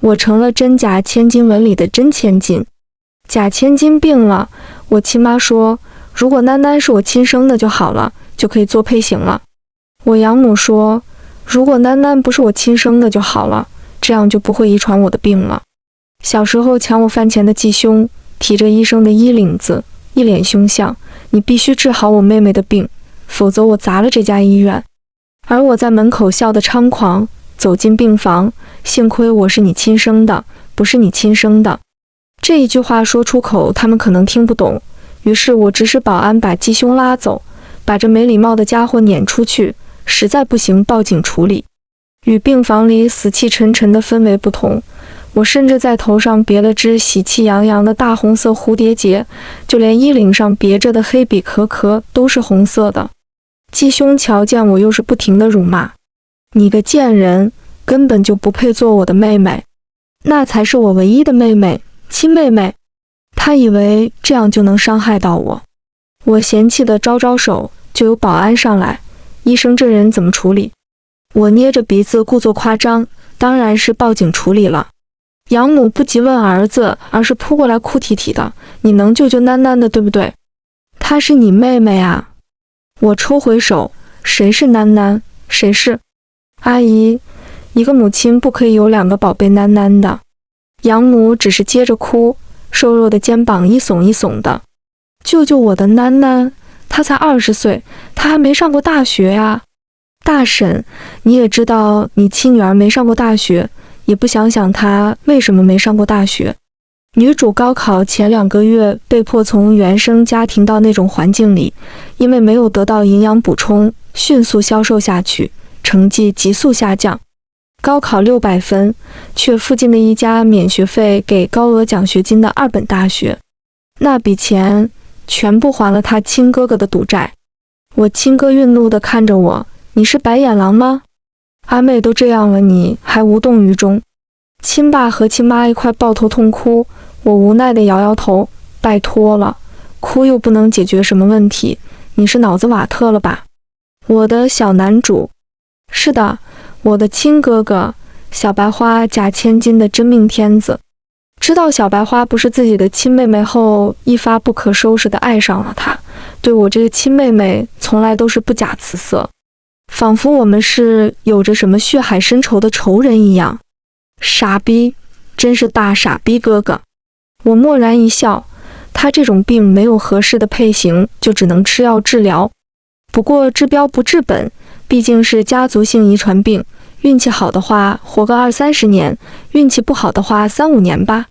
我成了真假千金文里的真千金。假千金病了，我亲妈说，如果囡囡是我亲生的就好了，就可以做配型了。我养母说，如果囡囡不是我亲生的就好了，这样就不会遗传我的病了。小时候抢我饭钱的继兄提着医生的衣领子，一脸凶相，你必须治好我妹妹的病，否则我砸了这家医院。而我在门口笑得猖狂，走进病房，幸亏我是你亲生的，不是你亲生的。这一句话说出口，他们可能听不懂，于是我指使保安把继兄拉走，把这没礼貌的家伙撵出去，实在不行报警处理。与病房里死气沉沉的氛围不同，我甚至在头上别了只喜气洋洋的大红色蝴蝶结，就连衣领上别着的黑笔壳壳都是红色的。继兄瞧见我又是不停的辱骂，你个贱人，根本就不配做我的妹妹，那才是我唯一的妹妹，亲妹妹。他以为这样就能伤害到我。我嫌弃的招招手，就有保安上来，医生这人怎么处理？我捏着鼻子故作夸张，当然是报警处理了。养母不急问儿子，而是扑过来哭啼啼的，你能救救囡囡的对不对？她是你妹妹啊。我抽回手，谁是囡囡？谁是？阿姨，一个母亲不可以有2个宝贝囡囡的。养母只是接着哭，瘦弱的肩膀一耸一耸的。救救我的囡囡，她才20岁，她还没上过大学呀。大婶，你也知道你亲女儿没上过大学，也不想想她为什么没上过大学。女主高考前2个月被迫从原生家庭到那种环境里，因为没有得到营养补充，迅速消瘦下去，成绩急速下降。高考600分，去附近的一家免学费给高额奖学金的2本大学，那笔钱全部还了他亲哥哥的赌债。我亲哥愠怒地看着我，你是白眼狼吗？阿妹都这样了，你还无动于衷。亲爸和亲妈一块抱头痛哭，我无奈地摇摇头，拜托了，哭又不能解决什么问题，你是脑子瓦特了吧？我的小男主，是的，我的亲哥哥，小白花假千金的真命天子。知道小白花不是自己的亲妹妹后，一发不可收拾地爱上了她，对我这个亲妹妹从来都是不假辞色，仿佛我们是有着什么血海深仇的仇人一样。傻逼，真是大傻逼哥哥。我默然一笑，他这种病没有合适的配型，就只能吃药治疗。不过治标不治本，毕竟是家族性遗传病，运气好的话活个20-30年，运气不好的话3-5年吧。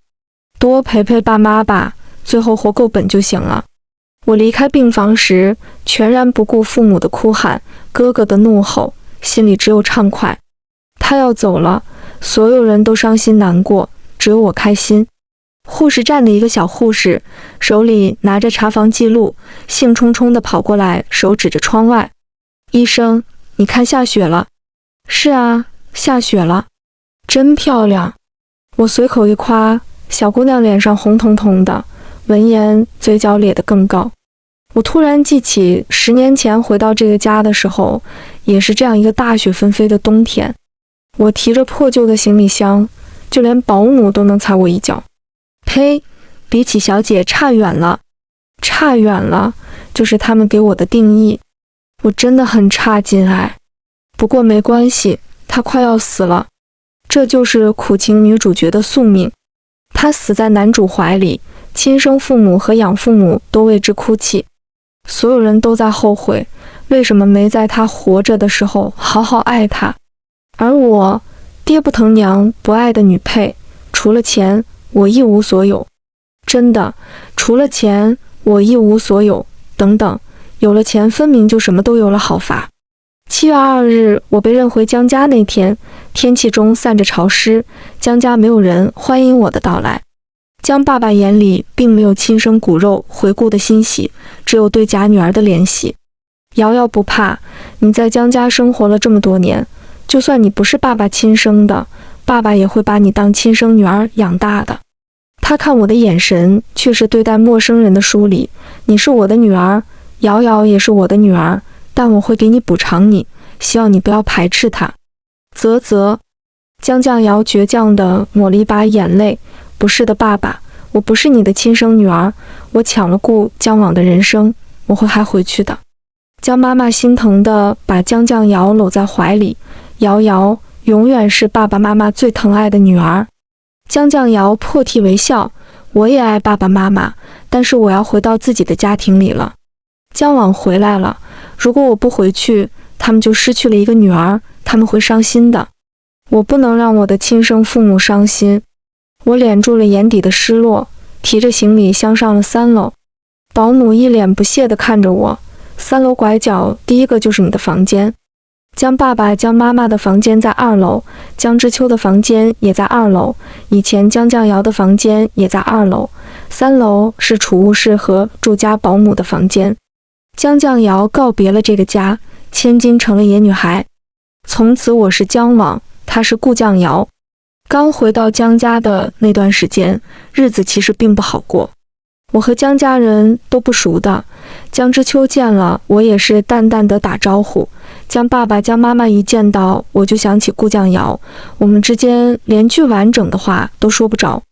多陪陪爸妈吧，最后活够本就行了。我离开病房时，全然不顾父母的哭喊，哥哥的怒吼，心里只有畅快。他要走了，所有人都伤心难过，只有我开心。护士站的一个小护士手里拿着查房记录，兴冲冲地跑过来，手指着窗外，医生，你看下雪了。是啊，下雪了，真漂亮。我随口一夸，小姑娘脸上红彤彤的，闻言嘴角咧得更高。我突然记起10年前回到这个家的时候，也是这样一个大雪纷飞的冬天。我提着破旧的行李箱，就连保姆都能踩我一脚。呸，比起小姐差远了，差远了，就是他们给我的定义。我真的很差劲哎。不过没关系，她快要死了，这就是苦情女主角的宿命。她死在男主怀里，亲生父母和养父母都为之哭泣，所有人都在后悔，为什么没在她活着的时候好好爱她。而我，爹不疼娘不爱的女配，除了钱，我一无所有。真的，除了钱，我一无所有。等等，有了钱分明就什么都有了好法。7月2日，我被认回江家那天，天气中散着潮湿，江家没有人欢迎我的到来。江爸爸眼里并没有亲生骨肉回顾的欣喜，只有对假女儿的怜惜。瑶瑶不怕，你在江家生活了这么多年，就算你不是爸爸亲生的，爸爸也会把你当亲生女儿养大的。他看我的眼神却是对待陌生人的疏离。你是我的女儿，瑶瑶也是我的女儿，但我会给你补偿你，希望你不要排斥她。啧啧，江绛瑶倔强地抹了一把眼泪，不是的，爸爸，我不是你的亲生女儿，我抢了顾江往的人生，我会还回去的。江妈妈心疼地把江绛瑶搂在怀里，瑶瑶永远是爸爸妈妈最疼爱的女儿。江绛瑶破涕为笑，我也爱爸爸妈妈，但是我要回到自己的家庭里了。江往回来了，如果我不回去，他们就失去了一个女儿，他们会伤心的。我不能让我的亲生父母伤心。我敛住了眼底的失落，提着行李箱上了3楼。保姆一脸不屑地看着我，3楼拐角第一个就是你的房间。江爸爸、江妈妈的房间在2楼，江之秋的房间也在2楼，以前江绛瑶的房间也在2楼，3楼是储物室和住家保姆的房间。江绛瑶告别了这个家，千金成了野女孩，从此我是江往，她是顾绛瑶。刚回到江家的那段时间，日子其实并不好过。我和江家人都不熟的，江之秋见了我也是淡淡的打招呼，江爸爸、江妈妈一见到我就想起顾绛瑶，我们之间连句完整的话都说不着。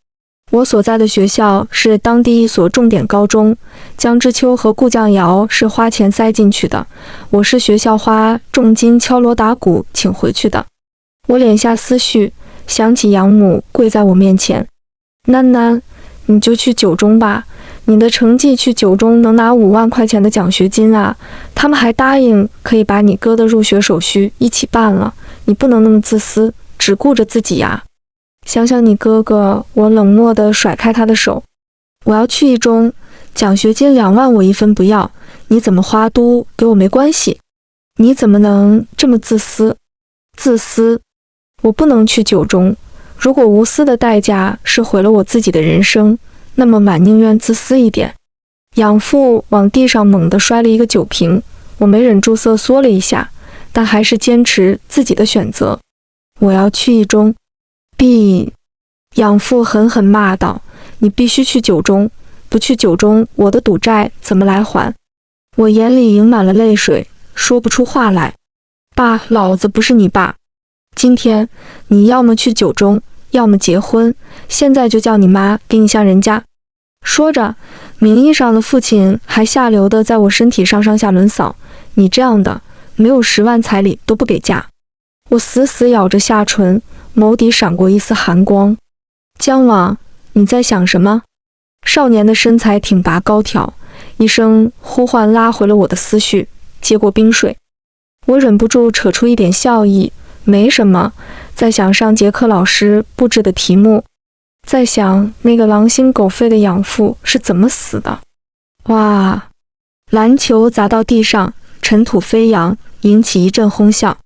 我所在的学校是当地一所重点高中，江之秋和顾绛瑶是花钱塞进去的，我是学校花重金敲锣打鼓请回去的。我敛下思绪，想起养母跪在我面前，囡囡，你就去9中吧，你的成绩去9中能拿5万块钱的奖学金啊，他们还答应可以把你哥的入学手续一起办了，你不能那么自私，只顾着自己呀。想想你哥哥，我冷漠地甩开他的手。我要去1中，奖学金2万我一分不要，你怎么花都给我没关系。你怎么能这么自私？自私！我不能去9中，如果无私的代价是毁了我自己的人生，那么晚宁愿自私一点。养父往地上猛地摔了一个酒瓶，我没忍住瑟缩了一下，但还是坚持自己的选择。我要去1中。必！养父狠狠骂道：“你必须去9中，不去9中，我的赌债怎么来还？”我眼里盈满了泪水，说不出话来。爸，老子不是你爸。今天你要么去9中，要么结婚，现在就叫你妈给你向人家。说着，名义上的父亲还下流的在我身体上上下轮扫，你这样的没有10万彩礼都不给嫁。我死死咬着下唇，眸底闪过一丝寒光。江往，你在想什么？少年的身材挺拔高挑，一声呼唤拉回了我的思绪，接过冰水。我忍不住扯出一点笑意，没什么，在想上节课老师布置的题目，在想那个狼心狗肺的养父是怎么死的。哇！篮球砸到地上，尘土飞扬，引起一阵哄笑。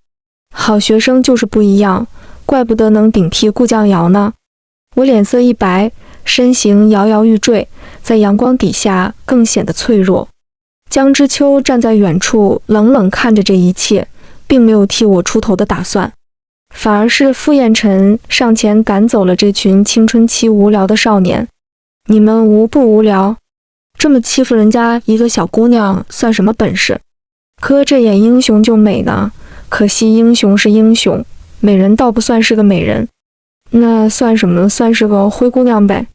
好学生就是不一样，怪不得能顶替顾绛瑶呢。我脸色一白，身形摇摇欲坠，在阳光底下更显得脆弱。江之秋站在远处冷冷看着这一切，并没有替我出头的打算，反而是傅彦辰上前赶走了这群青春期无聊的少年。你们无不无聊？这么欺负人家一个小姑娘算什么本事？哥这演英雄就美呢，可惜英雄是英雄，美人倒不算是个美人，那算什么？算是个灰姑娘呗。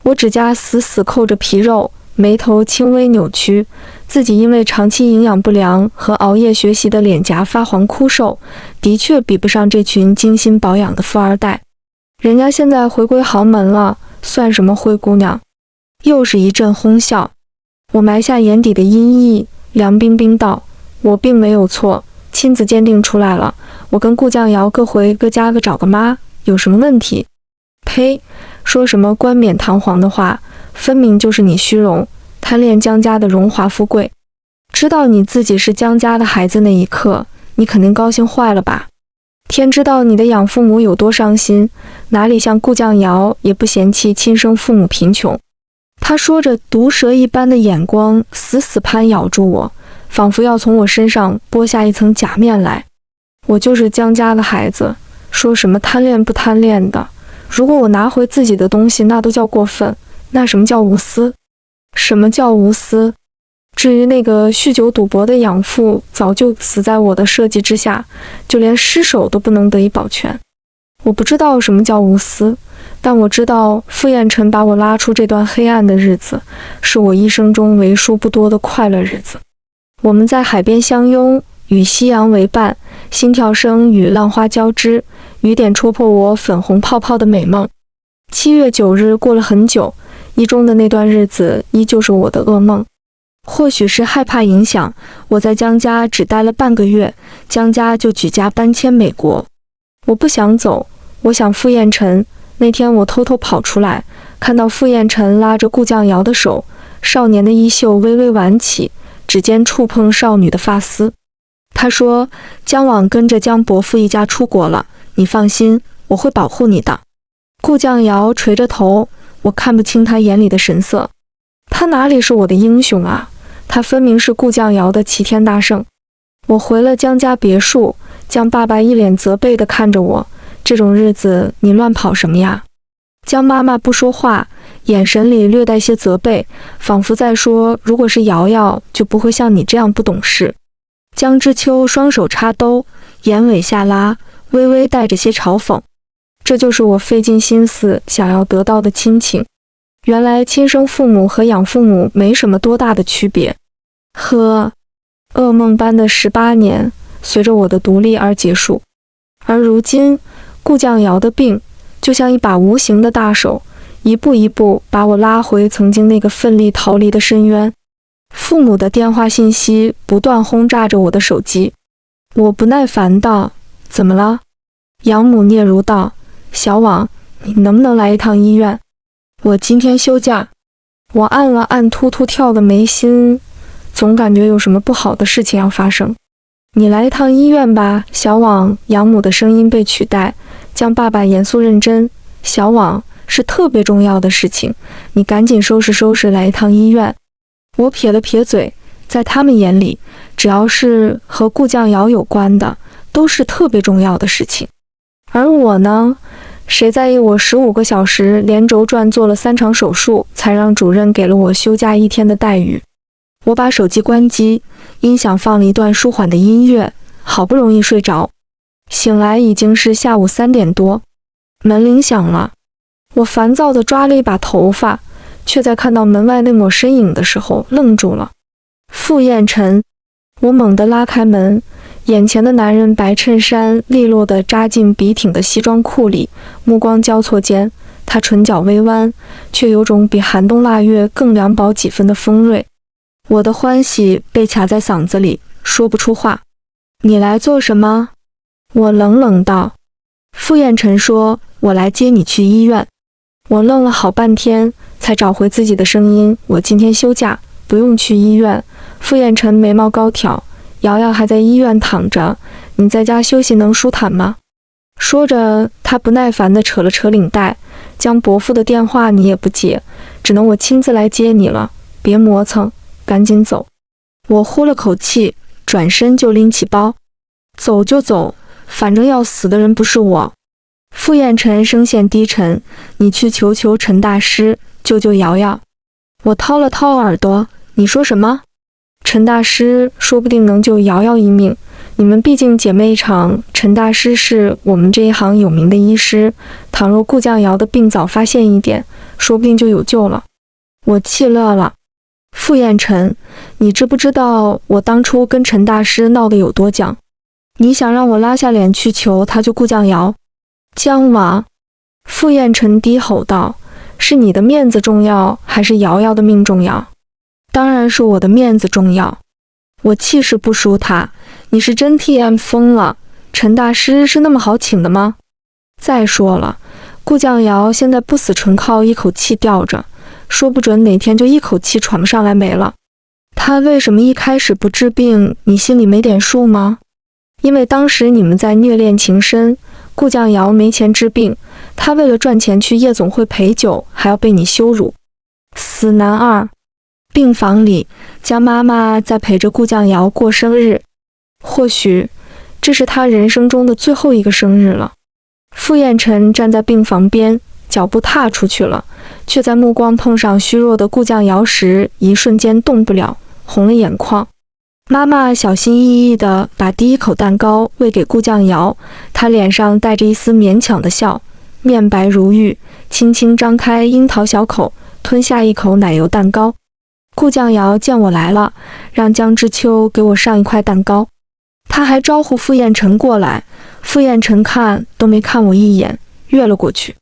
我指甲死死扣着皮肉，眉头轻微扭曲，自己因为长期营养不良和熬夜学习的脸颊发黄枯瘦，的确比不上这群精心保养的富二代。人家现在回归豪门了，算什么灰姑娘？又是一阵哄笑。我埋下眼底的阴翳，凉冰冰道：“我并没有错，亲子鉴定出来了，我跟顾绛瑶各回各家各找个妈，有什么问题？”呸！说什么冠冕堂皇的话，分明就是你虚荣，贪恋江家的荣华富贵。知道你自己是江家的孩子那一刻，你肯定高兴坏了吧？天知道你的养父母有多伤心，哪里像顾绛瑶也不嫌弃亲生父母贫穷。他说着，毒蛇一般的眼光死死攀咬住我，仿佛要从我身上剥下一层假面来。我就是江家的孩子，说什么贪恋不贪恋的，如果我拿回自己的东西，那都叫过分。那什么叫无私？什么叫无私？至于那个酗酒赌博的养父，早就死在我的设计之下，就连尸首都不能得以保全。我不知道什么叫无私，但我知道傅彦辰把我拉出这段黑暗的日子，是我一生中为数不多的快乐日子。我们在海边相拥，与夕阳为伴，心跳声与浪花交织，雨点戳破我粉红泡泡的美梦。7月9日过了很久，一中的那段日子依旧是我的噩梦。或许是害怕影响，我在江家只待了半个月，江家就举家搬迁美国。我不想走，我想傅彦辰。那天我偷偷跑出来，看到傅彦辰拉着顾绛瑶的手，少年的衣袖微微挽起，指尖触碰少女的发丝。他说：“江往跟着江伯父一家出国了，你放心，我会保护你的。”顾绛瑶垂着头，我看不清他眼里的神色。他哪里是我的英雄啊？他分明是顾绛瑶的齐天大圣。我回了江家别墅，江爸爸一脸责备地看着我：“这种日子你乱跑什么呀？”江妈妈不说话，眼神里略带些责备，仿佛在说：“如果是瑶瑶，就不会像你这样不懂事。”江之秋双手插兜，眼尾下拉，微微带着些嘲讽。这就是我费尽心思想要得到的亲情。原来亲生父母和养父母没什么多大的区别。噩梦般的18年随着我的独立而结束。而如今，顾绛瑶的病就像一把无形的大手，一步一步把我拉回曾经那个奋力逃离的深渊。父母的电话信息不断轰炸着我的手机。我不耐烦道：“怎么了？”养母嗫嚅道：“小往，你能不能来一趟医院？我今天休假。”我按了按突突跳的眉心，总感觉有什么不好的事情要发生。“你来一趟医院吧，小往。”养母的声音被取代，江爸爸严肃认真：“小往，是特别重要的事情，你赶紧收拾收拾，来一趟医院。”我撇了撇嘴，在他们眼里，只要是和顾绛瑶有关的，都是特别重要的事情。而我呢，谁在意我15个小时连轴转做了3场手术，才让主任给了我休假1天的待遇。我把手机关机，音响放了一段舒缓的音乐，好不容易睡着。醒来已经是下午3点多，门铃响了。我烦躁地抓了一把头发，却在看到门外那抹身影的时候愣住了。傅彦辰。我猛地拉开门，眼前的男人白衬衫利落地扎进笔挺的西装裤里，目光交错间，他唇角微弯，却有种比寒冬腊月更凉薄几分的锋锐。我的欢喜被卡在嗓子里，说不出话。“你来做什么？”我冷冷道。傅彦辰说：“我来接你去医院。”我愣了好半天，才找回自己的声音：“我今天休假，不用去医院。”傅彦辰眉毛高挑：“瑶瑶还在医院躺着，你在家休息能舒坦吗？”说着，他不耐烦地扯了扯领带：“江伯父的电话你也不接，只能我亲自来接你了，别磨蹭，赶紧走。”我呼了口气，转身就拎起包：“走就走，反正要死的人不是我。”傅彦辰声线低沉：“你去求求陈大师，救救瑶瑶。”我掏了掏耳朵：“你说什么？”“陈大师说不定能救瑶瑶一命，你们毕竟姐妹一场。陈大师是我们这一行有名的医师，倘若顾绛瑶的病早发现一点，说不定就有救了。”我气乐了：“傅彦辰，你知不知道我当初跟陈大师闹得有多僵？你想让我拉下脸去求他救顾绛瑶？”“江王。”傅彦辰低吼道：“是你的面子重要，还是瑶瑶的命重要？”“当然是我的面子重要。”我气势不输他：“你是真 TM 疯了？陈大师是那么好请的吗？再说了，顾绛瑶现在不死纯靠一口气吊着，说不准哪天就一口气喘不上来没了。他为什么一开始不治病，你心里没点数吗？因为当时你们在虐恋情深，顾绛瑶没钱治病，他为了赚钱去夜总会陪酒，还要被你羞辱。死男二。”病房里，江妈妈在陪着顾绛瑶过生日，或许这是她人生中的最后一个生日了。傅彦辰站在病房边，脚步踏出去了，却在目光碰上虚弱的顾绛瑶时，一瞬间动不了，红了眼眶。妈妈小心翼翼地把第一口蛋糕喂给顾酱瑶，她脸上带着一丝勉强的笑，面白如玉，轻轻张开樱桃小口，吞下一口奶油蛋糕。顾酱瑶见我来了，让江之秋给我上一块蛋糕。他还招呼傅彦辰过来，傅彦辰看都没看我一眼，越了过去。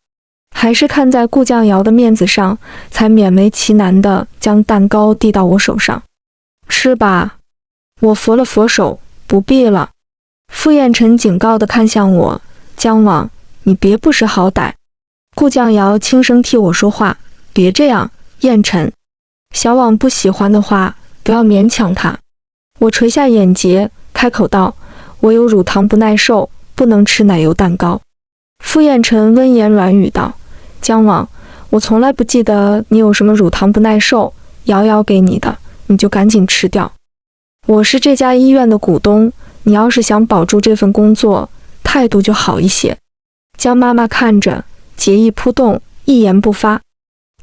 还是看在顾酱瑶的面子上，才勉为其难地将蛋糕递到我手上。吃吧。我佛了佛手，不必了。傅彦辰警告地看向我，姜网，你别不识好歹。顾酱瑶轻声替我说话，别这样，彦辰。小网不喜欢的话，不要勉强他。我垂下眼睫，开口道，我有乳糖不耐受，不能吃奶油蛋糕。傅彦辰温言软语道，姜网，我从来不记得你有什么乳糖不耐受，瑶瑶给你的，你就赶紧吃掉。我是这家医院的股东，你要是想保住这份工作，态度就好一些。江妈妈看着，结意扑动，一言不发。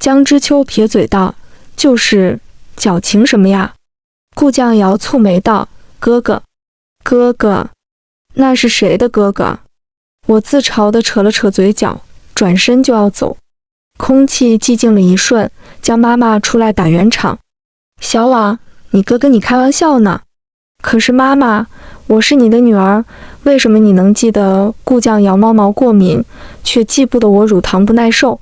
江之秋撇嘴道，就是矫情什么呀？顾酱瑶蹙眉道，哥哥。哥哥？那是谁的哥哥？我自嘲地扯了扯嘴角，转身就要走。空气寂静了一瞬，江妈妈出来打圆场，小网，你哥跟你开玩笑呢。可是妈妈，我是你的女儿，为什么你能记得顾酱瑶猫毛过敏，却记不得我乳糖不耐受？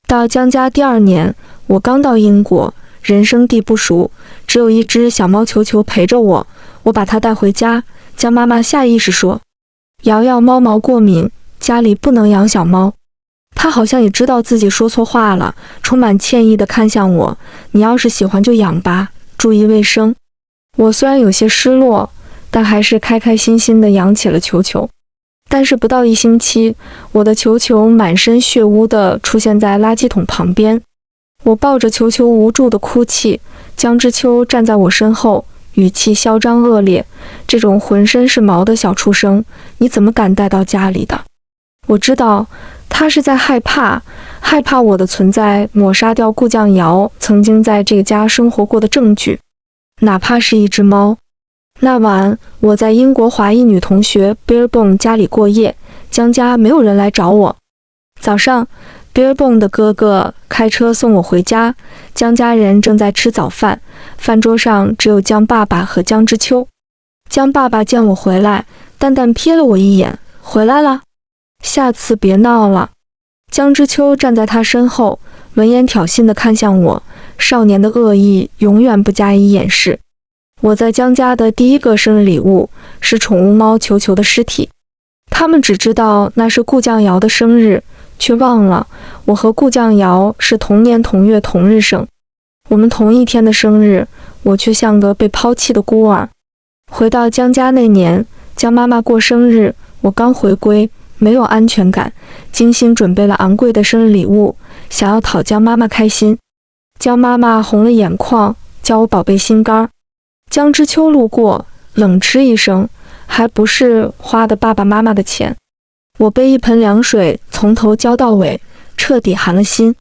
到江家第2年，我刚到英国，人生地不熟，只有一只小猫球球陪着我，我把它带回家。江妈妈下意识说，瑶瑶猫毛过敏，家里不能养小猫。她好像也知道自己说错话了，充满歉意地看向我，你要是喜欢就养吧，注意卫生。我虽然有些失落，但还是开开心心地养起了球球。但是不到1星期，我的球球满身血污地出现在垃圾桶旁边。我抱着球球无助地哭泣，江之秋站在我身后，语气嚣张恶劣，这种浑身是毛的小畜生，你怎么敢带到家里的？我知道他是在害怕我的存在抹杀掉顾酱瑶曾经在这个家生活过的证据，哪怕是一只猫。那晚我在英国华裔女同学 Beerbone 家里过夜，江家没有人来找我。早上 Beerbone 的哥哥开车送我回家，江家人正在吃早饭，饭桌上只有江爸爸和江之秋。江爸爸见我回来，淡淡瞥了我一眼，回来了？下次别闹了。江之秋站在他身后，闻言挑衅地看向我，少年的恶意永远不加以掩饰。我在江家的第一个生日礼物是宠物猫球球的尸体，他们只知道那是顾酱瑶的生日，却忘了我和顾酱瑶是同年同月同日生。我们同一天的生日，我却像个被抛弃的孤儿。回到江家那年，江妈妈过生日，我刚回归，没有安全感，精心准备了昂贵的生日礼物，想要讨江妈妈开心。江妈妈红了眼眶，叫我宝贝心肝。江之秋路过，冷嗤一声，还不是花的爸爸妈妈的钱。我被一盆凉水从头浇到尾，彻底寒了心。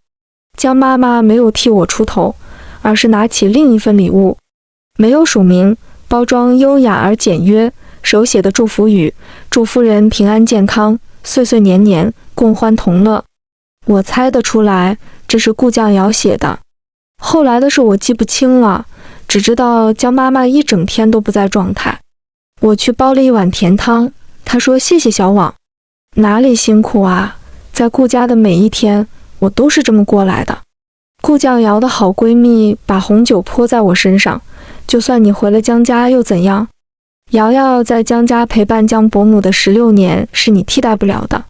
江妈妈没有替我出头，而是拿起另一份礼物，没有署名，包装优雅而简约，手写的祝福语，祝夫人平安健康，岁岁年年，共欢同乐。我猜得出来，这是顾酱瑶写的。后来的事我记不清了，只知道江妈妈一整天都不在状态。我去煲了一碗甜汤，她说谢谢小网。哪里辛苦啊，在顾家的每一天，我都是这么过来的。顾酱瑶的好闺蜜把红酒泼在我身上，就算你回了江家又怎样？瑶瑶在江家陪伴江伯母的16年，是你替代不了的。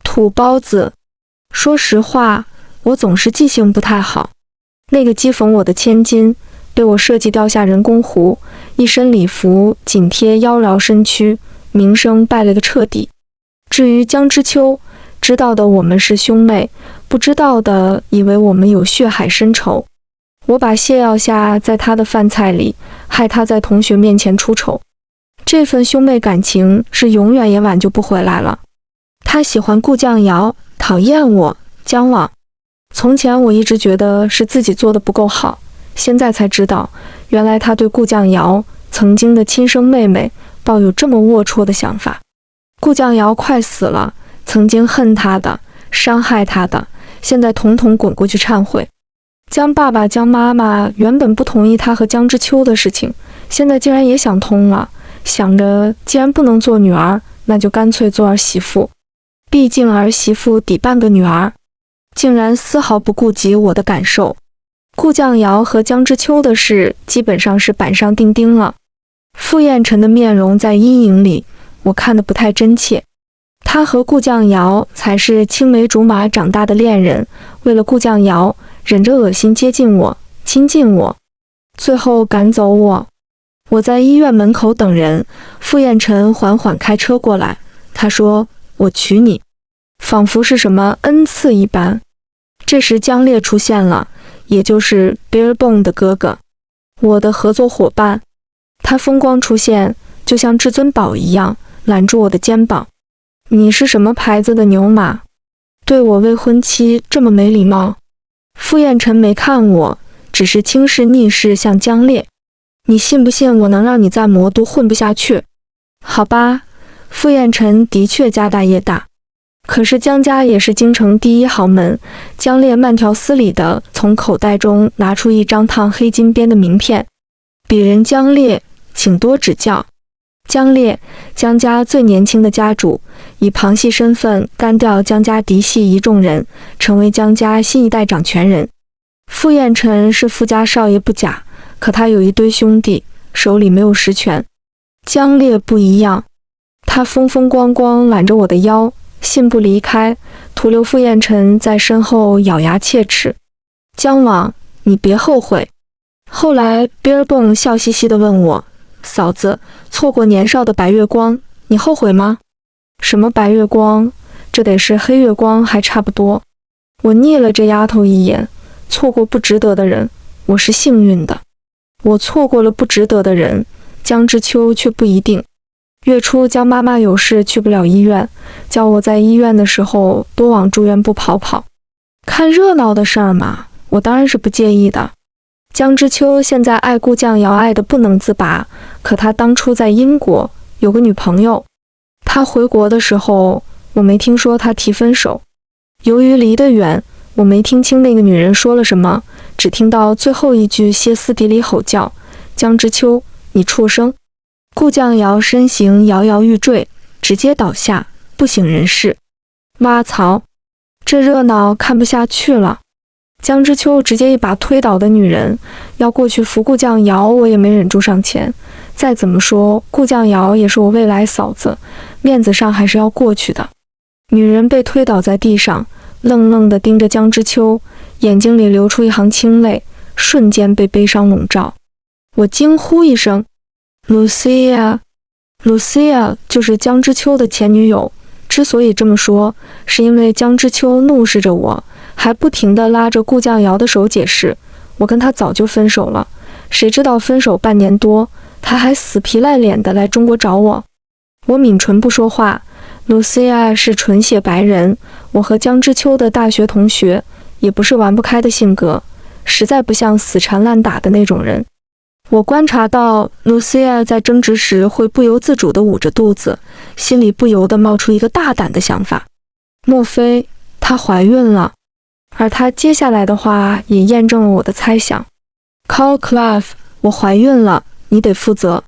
土包子，说实话，我总是记性不太好。那个讥讽我的千金，被我设计掉下人工湖，一身礼服紧贴妖娆身躯，名声败了个彻底。至于江之秋，知道的我们是兄妹，不知道的以为我们有血海深仇。我把泻药下在他的饭菜里，害他在同学面前出丑。这份兄妹感情是永远也挽救不回来了。他喜欢顾酱瑶，讨厌我，江网。从前我一直觉得是自己做的不够好，现在才知道，原来他对顾酱瑶曾经的亲生妹妹抱有这么龌龊的想法。顾酱瑶快死了，曾经恨她的、伤害她的，现在统统滚过去忏悔。江爸爸、江妈妈原本不同意他和江之秋的事情，现在竟然也想通了，想着既然不能做女儿，那就干脆做儿媳妇，毕竟儿媳妇抵半个女儿，竟然丝毫不顾及我的感受。顾酱瑶和江之秋的事基本上是板上钉钉了。傅彦辰的面容在阴影里，我看得不太真切。他和顾酱瑶才是青梅竹马长大的恋人，为了顾酱瑶，忍着恶心接近我、亲近我，最后赶走我。我在医院门口等人，傅彦辰缓缓开车过来，他说：“我娶你。”仿佛是什么恩赐一般。这时江烈出现了，也就是 Bearbone 的哥哥，我的合作伙伴。他风光出现，就像至尊宝一样，揽住我的肩膀。你是什么牌子的牛马？对我未婚妻这么没礼貌？傅彦辰没看我，只是轻视逆视向江烈。你信不信我能让你在魔都混不下去？好吧，傅彦辰的确家大业大，可是江家也是京城第一豪门。江烈慢条斯理地从口袋中拿出一张烫黑金边的名片，鄙人江烈，请多指教。江烈，江家最年轻的家主，以旁系身份干掉江家嫡系一众人，成为江家新一代掌权人。傅彦辰是傅家少爷不假，可他有一堆兄弟，手里没有实权。江烈不一样，他风风光光揽着我的腰，信步离开，徒留傅彦辰在身后咬牙切齿。江王，你别后悔。后来 Bearbone 笑嘻嘻地问我，嫂子，错过年少的白月光，你后悔吗？什么白月光？这得是黑月光还差不多。我睨了这丫头一眼，错过不值得的人，我是幸运的。我错过了不值得的人，江之秋却不一定。月初江妈妈有事去不了医院，叫我在医院的时候多往住院部跑跑，看热闹的事儿嘛，我当然是不介意的。江之秋现在爱顾酱瑶爱得不能自拔，可他当初在英国有个女朋友，他回国的时候我没听说他提分手。由于离得远，我没听清那个女人说了什么，只听到最后一句歇斯底里吼叫：江之秋，你畜生！顾酱瑶身形摇摇欲坠，直接倒下，不省人事。挖槽，这热闹看不下去了。江之秋直接一把推倒的女人，要过去扶顾酱瑶，我也没忍住上前。再怎么说，顾酱瑶也是我未来嫂子，面子上还是要过去的。女人被推倒在地上，愣愣地盯着江之秋，眼睛里流出一行清泪，瞬间被悲伤笼罩。我惊呼一声 Lucia。 Lucia 就是江之秋的前女友。之所以这么说，是因为江之秋怒视着我，还不停地拉着顾酱瑶的手解释，我跟他早就分手了，谁知道分手半年多，他还死皮赖脸地来中国找我。我抿唇不说话。Lucia 是纯血白人，我和江之秋的大学同学，也不是玩不开的性格，实在不像死缠烂打的那种人。我观察到 Lucia 在争执时会不由自主地捂着肚子，心里不由得冒出一个大胆的想法，莫非她怀孕了？而她接下来的话也验证了我的猜想。 Call Clive， 我怀孕了，你得负责。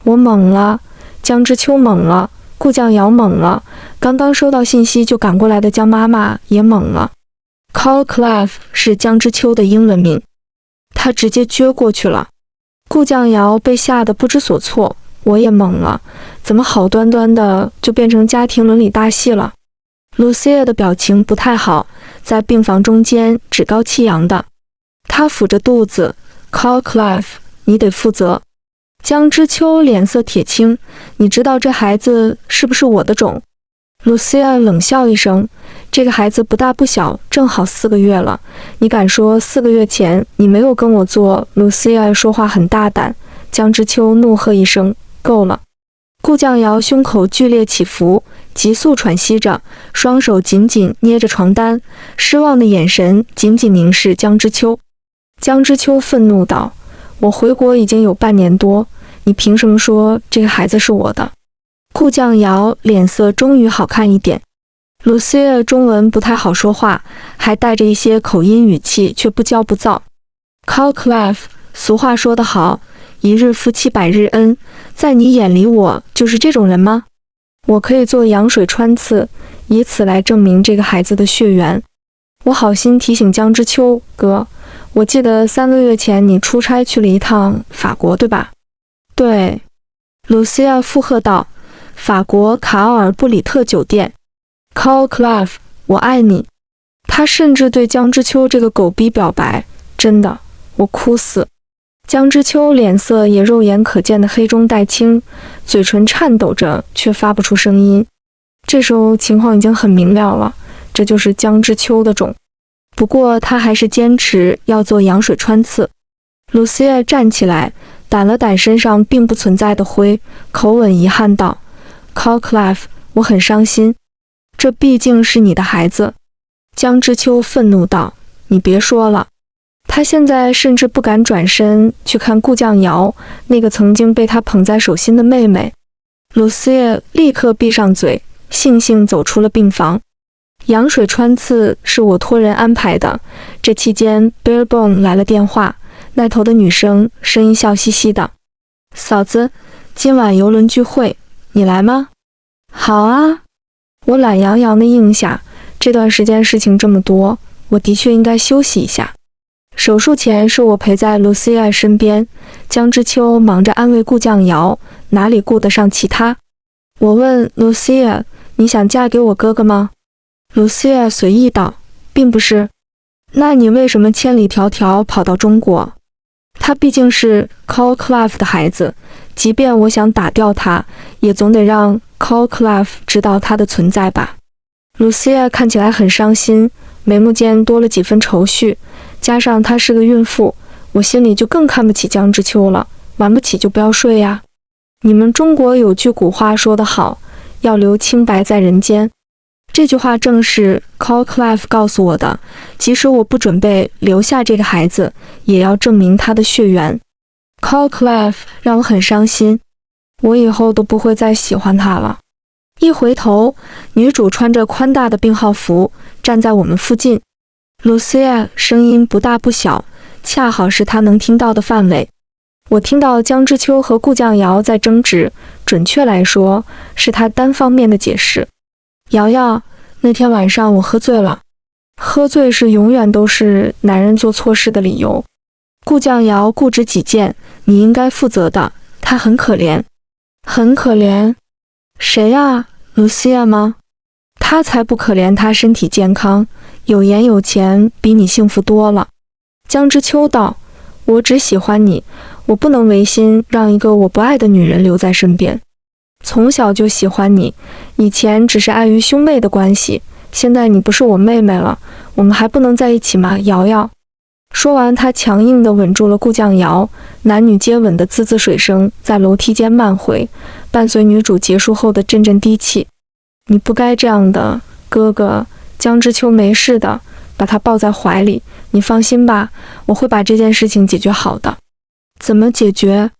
我懵了，江之秋懵了，顾酱瑶懵了，刚刚收到信息就赶过来的江妈妈也懵了。 Call Clive 是江之秋的英文名，他直接撅过去了。顾酱瑶被吓得不知所措，我也懵了，怎么好端端的就变成家庭伦理大戏了？ Lucia 的表情不太好，在病房中间趾高气扬的，她抚着肚子。 Call Clive， 你得负责。江之秋脸色铁青，你知道这孩子是不是我的种？ Lucia 冷笑一声，这个孩子不大不小，正好4个月了，你敢说4个月前你没有跟我做？ Lucia 说话很大胆。江之秋怒喝一声，够了。顾酱瑶胸口剧烈起伏，急速喘息着，双手紧紧捏着床单，失望的眼神紧紧凝视江之秋。江之秋愤怒道，我回国已经有半年多，你凭什么说这个孩子是我的？顾酱瑶脸色终于好看一点。Lucia 中文不太好说话，还带着一些口音语气，却不骄不躁。Calclef， 俗话说得好，一日夫妻百日恩，在你眼里我就是这种人吗？我可以做羊水穿刺，以此来证明这个孩子的血缘。我好心提醒江之秋哥，我记得3个月前你出差去了一趟法国，对吧？对。Lucia 附和道，法国卡奥尔布里特酒店。Calclef， 我爱你。他甚至对江之秋这个狗逼表白，真的，我哭死。江之秋脸色也肉眼可见的黑中带青，嘴唇颤抖着，却发不出声音。这时候情况已经很明了了，这就是江之秋的种。不过他还是坚持要做羊水穿刺。Lucia 站起来，掸了掸身上并不存在的灰，口吻遗憾道 ：“Calclef， 我很伤心。这毕竟是你的孩子。”江之秋愤怒道：“你别说了。”他现在甚至不敢转身去看顾酱瑶，那个曾经被他捧在手心的妹妹。Lucia 立刻闭上嘴，悻悻走出了病房。羊水穿刺是我托人安排的。这期间 Bearbone 来了电话，那头的女生声音笑嘻嘻的：“嫂子，今晚邮轮聚会，你来吗？”“好啊。”我懒洋洋地应下，这段时间事情这么多，我的确应该休息一下。手术前是我陪在 Lucia 身边，江之秋忙着安慰顾酱瑶，哪里顾得上其他。我问 Lucia， 你想嫁给我哥哥吗？ Lucia 随意道，并不是。那你为什么千里迢迢跑到中国？他毕竟是 Calclef 的孩子，即便我想打掉他，也总得让Calclef 知道他的存在吧。Lucia 看起来很伤心，眉目间多了几分愁绪，加上她是个孕妇，我心里就更看不起江之秋了。玩不起就不要睡呀。你们中国有句古话说得好，要留清白在人间。这句话正是 Calclef 告诉我的，即使我不准备留下这个孩子，也要证明他的血缘。Calclef 让我很伤心，我以后都不会再喜欢他了。一回头，女主穿着宽大的病号服站在我们附近。Lucia 声音不大不小，恰好是她能听到的范围。我听到江之秋和顾酱瑶在争执，准确来说是她单方面的解释。瑶瑶，那天晚上我喝醉了。喝醉是永远都是男人做错事的理由。顾酱瑶固执己见，你应该负责的，他很可怜。很可怜？谁呀？Lucia 吗？他才不可怜，他身体健康，有颜有钱，比你幸福多了。江之秋道，我只喜欢你，我不能违心让一个我不爱的女人留在身边。从小就喜欢你，以前只是碍于兄妹的关系，现在你不是我妹妹了，我们还不能在一起吗？瑶瑶。说完，他强硬地吻住了顾酱瑶，男女接吻的滋滋水声在楼梯间漫回，伴随女主结束后的阵阵低泣。你不该这样的，哥哥。江之秋没事的，把他抱在怀里，你放心吧，我会把这件事情解决好的。怎么解决？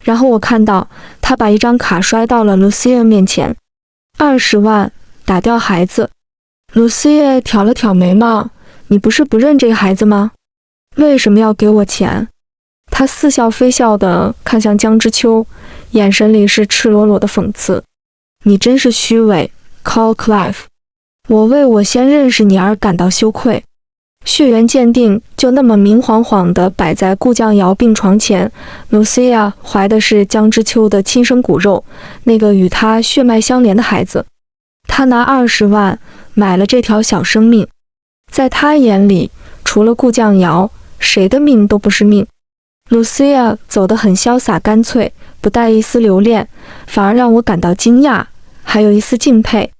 然后我看到他把一张卡摔到了 Lucia 面前，20万，打掉孩子。Lucia 挑了挑眉毛，你不是不认这个孩子吗？为什么要给我钱？他似笑非笑地看向江之秋，眼神里是赤裸裸的讽刺。你真是虚伪 Calclef， 我为我先认识你而感到羞愧。血缘鉴定就那么明晃晃地摆在顾酱瑶病床前。Lucia 怀的是江之秋的亲生骨肉，那个与他血脉相连的孩子。他拿20万买了这条小生命，在他眼里，除了顾酱瑶，谁的命都不是命。Lucia 走得很潇洒干脆，不带一丝留恋，反而让我感到惊讶，还有一丝敬佩。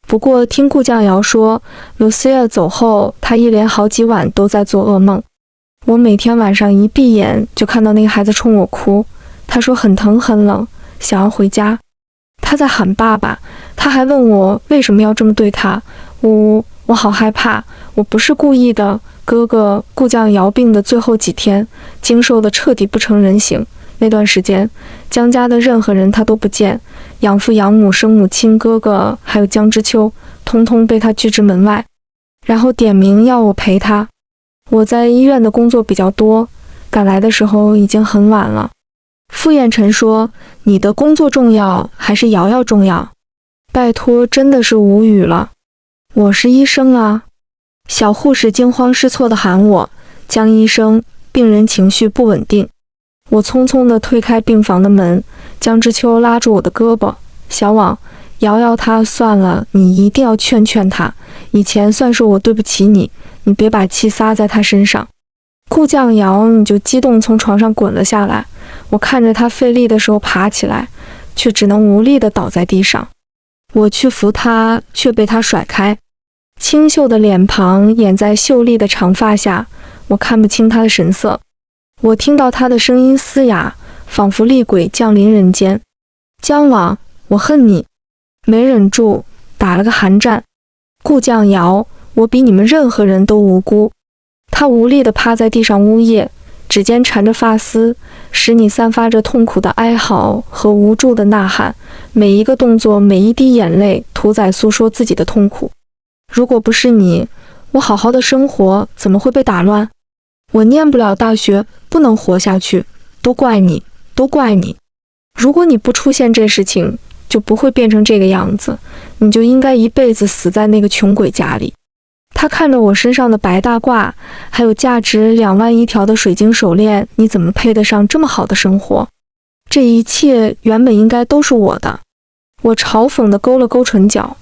不过听顾酱瑶说 Lucia 走后，她一连好几晚都在做噩梦。我每天晚上一闭眼就看到那个孩子冲我哭，他说很疼很冷，想要回家。他在喊爸爸，他还问我为什么要这么对他。我好害怕，我不是故意的。哥哥，顾酱瑶病的最后几天，经受的彻底不成人形，那段时间，江家的任何人他都不见，养父养母、生母亲、哥哥，还有江之秋，通通被他拒之门外，然后点名要我陪他。我在医院的工作比较多，赶来的时候已经很晚了。傅彦辰说：“你的工作重要还是瑶瑶重要？”拜托，真的是无语了。我是医生啊！小护士惊慌失措地喊我：“江医生，病人情绪不稳定。”我匆匆地推开病房的门，江之秋拉住我的胳膊：“小网，瑶瑶她算了，你一定要劝劝她。以前算是我对不起你，你别把气撒在她身上。”顾酱瑶你就激动从床上滚了下来，我看着她费力的时候爬起来，却只能无力地倒在地上。我去扶她，却被她甩开。清秀的脸庞掩在秀丽的长发下，我看不清她的神色。我听到她的声音嘶哑，仿佛厉鬼降临人间。江网，我恨你！没忍住，打了个寒战。顾酱瑶，我比你们任何人都无辜。她无力地趴在地上呜咽，指尖缠着发丝，使你散发着痛苦的哀嚎和无助的呐喊，每一个动作，每一滴眼泪，屠宰诉说自己的痛苦。如果不是你，我好好的生活怎么会被打乱？我念不了大学，不能活下去，都怪你，都怪你。如果你不出现这事情，就不会变成这个样子，你就应该一辈子死在那个穷鬼家里。他看着我身上的白大褂，还有价值2万1条的水晶手链，你怎么配得上这么好的生活？这一切原本应该都是我的。我嘲讽地勾了勾唇角，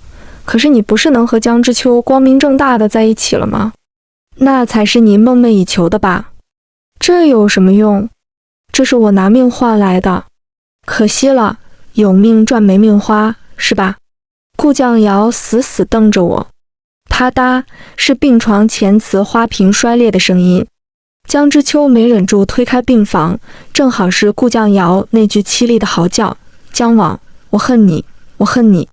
可是你不是能和江之秋光明正大的在一起了吗？那才是你梦寐以求的吧？这有什么用？这是我拿命换来的，可惜了，有命赚没命花，是吧？顾酱瑶死死瞪着我。啪嗒，是病床前瓷花瓶摔裂的声音。江之秋没忍住推开病房，正好是顾酱瑶那句凄厉的嚎叫：“江网，我恨你，我恨你！”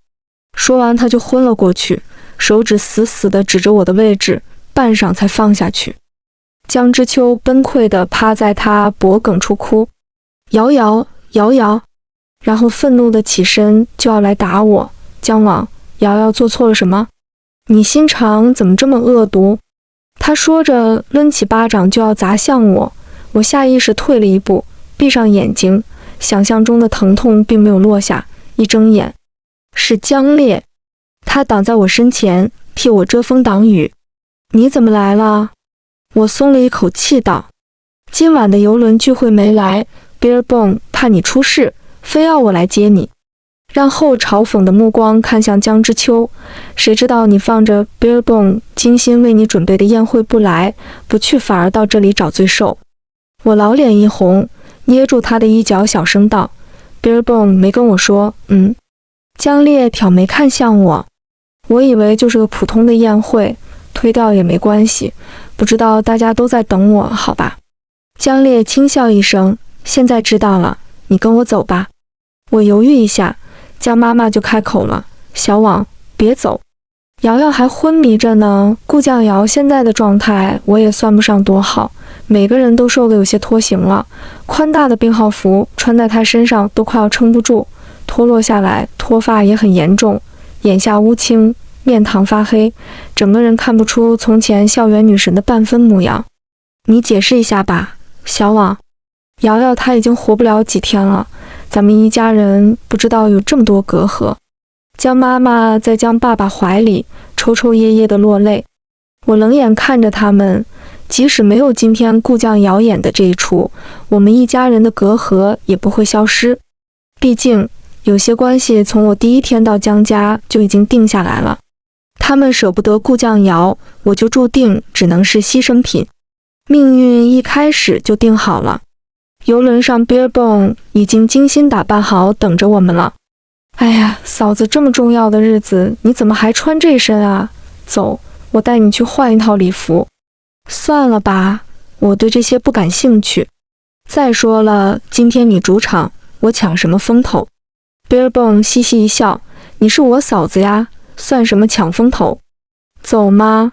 说完他就昏了过去，手指死死地指着我的位置，半晌才放下去。江之秋崩溃地趴在他脖颈处哭：“瑶瑶，瑶瑶！”然后愤怒地起身就要来打我。江网，瑶瑶做错了什么？你心肠怎么这么恶毒？他说着抡起巴掌就要砸向我，我下意识退了一步，闭上眼睛，想象中的疼痛并没有落下。一睁眼，是江烈，他挡在我身前，替我遮风挡雨。你怎么来了？我松了一口气道：“今晚的游轮聚会没来 ，Beerbone 怕你出事，非要我来接你。”让后嘲讽的目光看向江之秋，谁知道你放着 Beerbone 精心为你准备的宴会不来，不去反而到这里找罪受。我老脸一红，捏住他的衣角小声道：“ Beerbone 没跟我说。”江烈挑眉看向我，我以为就是个普通的宴会，推掉也没关系，不知道大家都在等我，好吧。江烈轻笑一声：“现在知道了，你跟我走吧。”我犹豫一下，江妈妈就开口了：“小网，别走，瑶瑶还昏迷着呢。顾酱瑶现在的状态我也算不上多好，每个人都瘦得有些脱形了，宽大的病号服穿在她身上都快要撑不住，脱落下来，脱发也很严重，眼下乌青，面膛发黑，整个人看不出从前校园女神的半分模样。你解释一下吧，小网。瑶瑶她已经活不了几天了，咱们一家人不知道有这么多隔阂。”江妈妈在江爸爸怀里抽抽噎噎地落泪。我冷眼看着他们，即使没有今天顾酱瑶演的这一出，我们一家人的隔阂也不会消失。毕竟有些关系从我第一天到江家就已经定下来了。他们舍不得顾酱瑶，我就注定只能是牺牲品。命运一开始就定好了。游轮上 Beerbone 已经精心打扮好等着我们了。哎呀，嫂子，这么重要的日子你怎么还穿这身啊？走，我带你去换一套礼服。算了吧，我对这些不感兴趣。再说了，今天你主场，我抢什么风头？ Beerbone 嘻嘻一笑：“你是我嫂子呀，算什么抢风头？走吗？”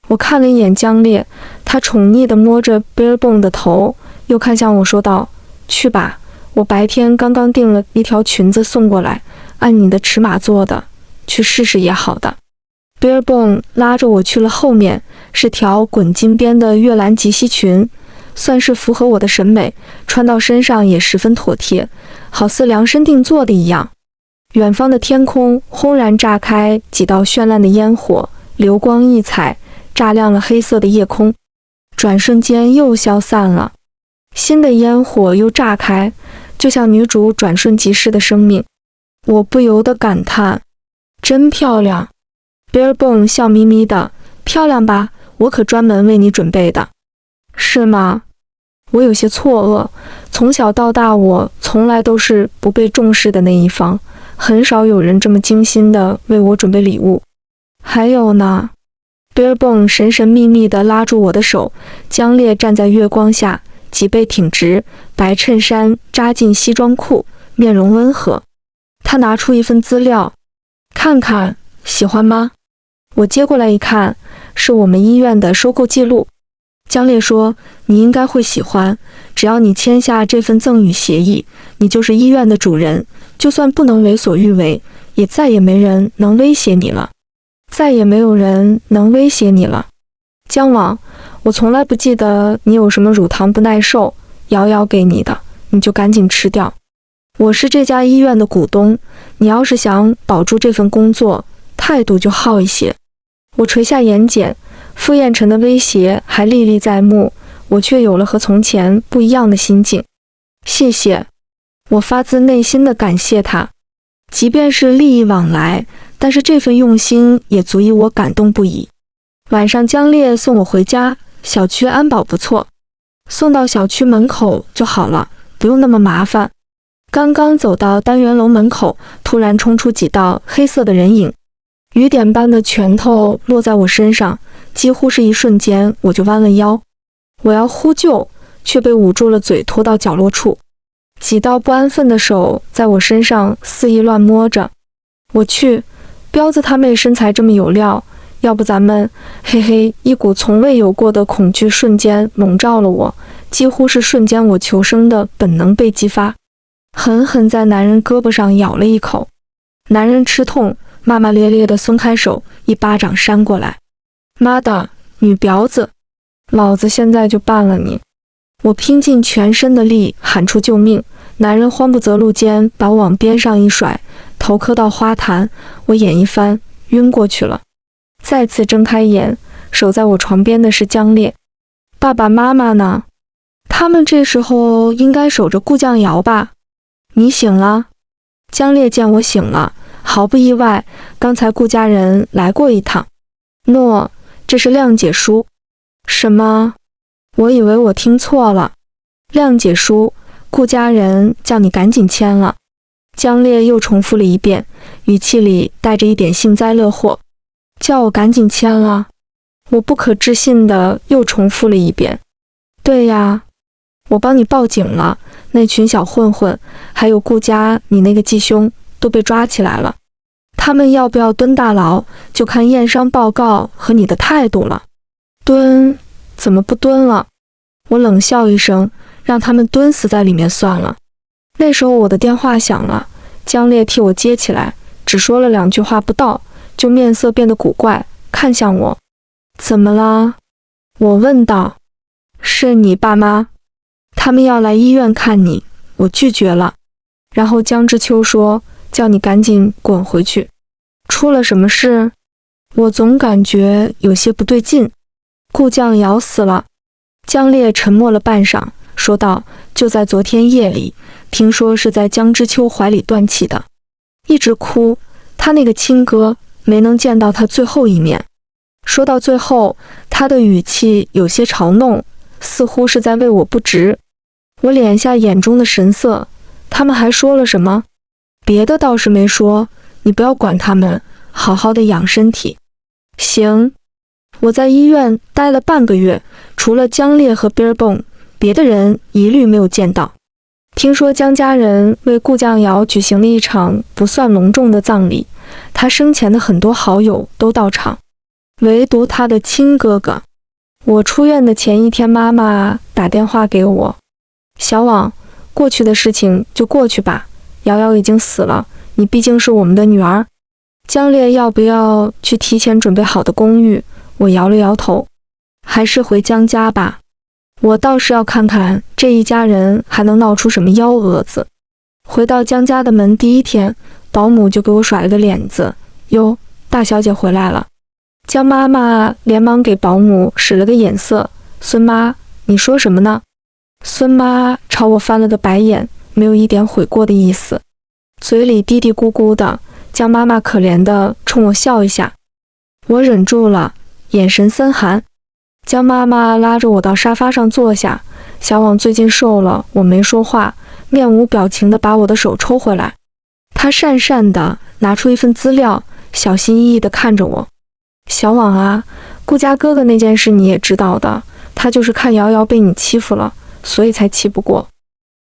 我看了一眼江烈，他宠溺地摸着 Beerbone 的头，又看向我说道：“去吧，我白天刚刚订了一条裙子送过来，按你的尺码做的，去试试也好的。Bearbone 拉着我去了后面，是条滚金边的月蓝及膝裙，算是符合我的审美，穿到身上也十分妥帖，好似量身定做的一样。远方的天空轰然炸开几道绚烂的烟火，流光溢彩，炸亮了黑色的夜空，转瞬间又消散了。新的烟火又炸开，就像女主转瞬即逝的生命。我不由得感叹，真漂亮。Bearbone 笑眯眯的，漂亮吧？我可专门为你准备的。是吗？我有些错愕，从小到大我从来都是不被重视的那一方，很少有人这么精心的为我准备礼物。还有呢？Bearbone 神神秘秘地拉住我的手，江烈站在月光下，脊背挺直，白衬衫扎进西装裤，面容温和。他拿出一份资料，看看，喜欢吗？我接过来一看，是我们医院的收购记录。江烈说，你应该会喜欢，只要你签下这份赠与协议，你就是医院的主人，就算不能为所欲为，也再也没人能威胁你了。再也没有人能威胁你了。姜王，我从来不记得你有什么乳糖不耐受，瑶瑶给你的，你就赶紧吃掉。我是这家医院的股东，你要是想保住这份工作，态度就好一些。我垂下眼睑，傅彦辰的威胁还历历在目，我却有了和从前不一样的心境。谢谢，我发自内心的感谢他。即便是利益往来，但是这份用心也足以我感动不已。晚上江烈送我回家，小区安保不错，送到小区门口就好了，不用那么麻烦。刚刚走到单元楼门口，突然冲出几道黑色的人影，雨点般的拳头落在我身上，几乎是一瞬间，我就弯了腰。我要呼救，却被捂住了嘴，拖到角落处。几道不安分的手在我身上肆意乱摸着。我去，彪子他妹身材这么有料，要不咱们……嘿嘿，一股从未有过的恐惧瞬间笼罩了我，几乎是瞬间我求生的本能被激发，狠狠在男人胳膊上咬了一口。男人吃痛，骂骂咧咧地松开手，一巴掌扇过来。妈的，女婊子，老子现在就办了你！我拼尽全身的力喊出救命，男人慌不择路间把我往边上一甩，头磕到花坛，我眼一翻，晕过去了。再次睁开眼，守在我床边的是江烈。爸爸妈妈呢？他们这时候应该守着顾酱瑶吧？你醒了？江烈见我醒了，毫不意外，刚才顾家人来过一趟。诺，这是谅解书。什么？我以为我听错了。谅解书，顾家人叫你赶紧签了。江烈又重复了一遍，语气里带着一点幸灾乐祸。叫我赶紧签了？我不可置信地又重复了一遍。对呀，我帮你报警了，那群小混混，还有顾家你那个继兄都被抓起来了。他们要不要蹲大牢，就看验伤报告和你的态度了。蹲？怎么不蹲了？我冷笑一声，让他们蹲死在里面算了。那时候我的电话响了，江烈替我接起来，只说了2句话不到，就面色变得古怪，看向我。怎么了？我问道。是你爸妈，他们要来医院看你，我拒绝了。然后江之秋说，叫你赶紧滚回去。出了什么事？我总感觉有些不对劲。顾酱瑶死了。江烈沉默了半晌，说道，就在昨天夜里，听说是在江之秋怀里断气的，一直哭，他那个亲哥没能见到他最后一面。说到最后，他的语气有些嘲弄，似乎是在为我不值。我敛下眼中的神色，他们还说了什么？别的倒是没说，你不要管他们，好好的养身体。行。我在医院待了半个月，除了江烈和 Bearbone， 别的人一律没有见到。听说江家人为顾酱瑶举行了一场不算隆重的葬礼，他生前的很多好友都到场，唯独他的亲哥哥。我出院的前一天，妈妈打电话给我，小网，过去的事情就过去吧，瑶瑶已经死了，你毕竟是我们的女儿。江烈要不要去提前准备好的公寓？我摇了摇头，还是回江家吧。我倒是要看看这一家人还能闹出什么幺蛾子。回到江家的门第一天，保姆就给我甩了个脸子，哟，大小姐回来了。江妈妈连忙给保姆使了个眼色，孙妈，你说什么呢？孙妈朝我翻了个白眼，没有一点悔过的意思，嘴里嘀嘀咕咕的。江妈妈可怜地冲我笑一下，我忍住了，眼神森寒。江妈妈拉着我到沙发上坐下，小网最近瘦了，我没说话，面无表情地把我的手抽回来。她讪讪地拿出一份资料，小心翼翼地看着我。小网啊，顾家哥哥那件事你也知道的，他就是看瑶瑶被你欺负了，所以才气不过。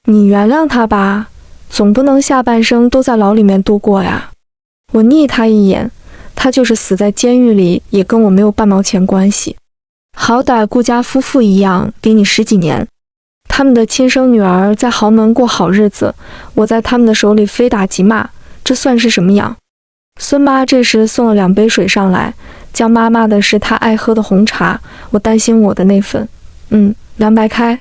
你原谅他吧，总不能下半生都在牢里面度过呀。我睨他一眼，他就是死在监狱里也跟我没有半毛钱关系。好歹顾家夫妇一样给你10几年，他们的亲生女儿在豪门过好日子，我在他们的手里非打即骂，这算是什么养？孙妈这时送了2杯水上来，江妈妈的是她爱喝的红茶，我担心我的那份，凉白开。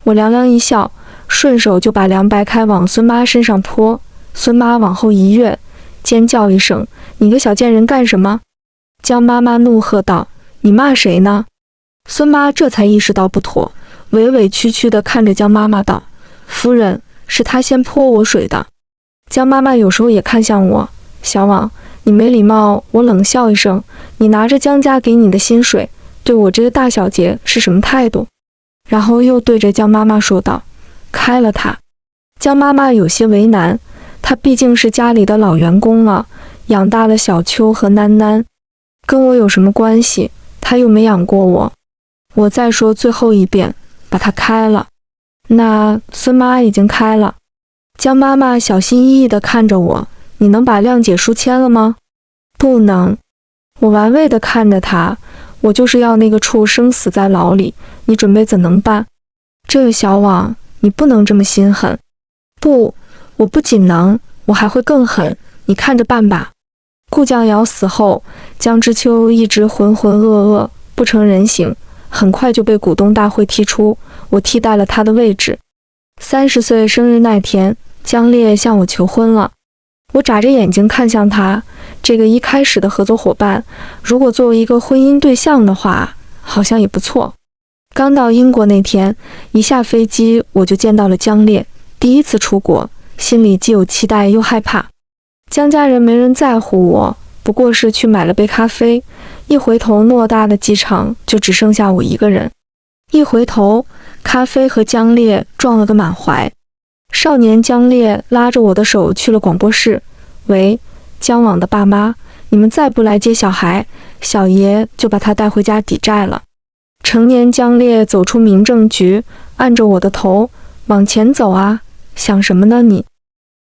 我凉凉一笑，顺手就把凉白开往孙妈身上泼。孙妈往后一跃，尖叫一声，你个小贱人干什么？江妈妈怒喝道，你骂谁呢？孙妈这才意识到不妥，委委屈屈地看着江妈妈道，夫人，是她先泼我水的。江妈妈有时候也看向我，小网，你没礼貌。我冷笑一声，你拿着江家给你的薪水，对我这个大小姐是什么态度？然后又对着江妈妈说道，开了她。江妈妈有些为难，她毕竟是家里的老员工了，养大了小秋和囡囡，跟我有什么关系？她又没养过我。我再说最后一遍，把她开了。那孙妈已经开了。江妈妈小心翼翼地看着我，你能把谅解书签了吗？不能。我玩味地看着她，我就是要那个畜生死在牢里，你准备怎能办？这个小网，你不能这么心狠。不，我不仅能，我还会更狠，你看着办吧。顾江瑶死后，江之秋一直浑浑噩噩，不成人形，很快就被股东大会踢出，我替代了他的位置。30岁生日那天，江烈向我求婚了。我眨着眼睛看向他，这个一开始的合作伙伴，如果作为一个婚姻对象的话，好像也不错。刚到英国那天，一下飞机我就见到了江烈，第一次出国，心里既有期待又害怕。江家人没人在乎我，不过是去买了杯咖啡，一回头偌大的机场就只剩下我一个人。一回头，咖啡和江烈撞了个满怀。少年江烈拉着我的手去了广播室，喂，江网的爸妈，你们再不来接小孩，小爷就把他带回家抵债了。成年江烈走出民政局，按着我的头，往前走啊，想什么呢你？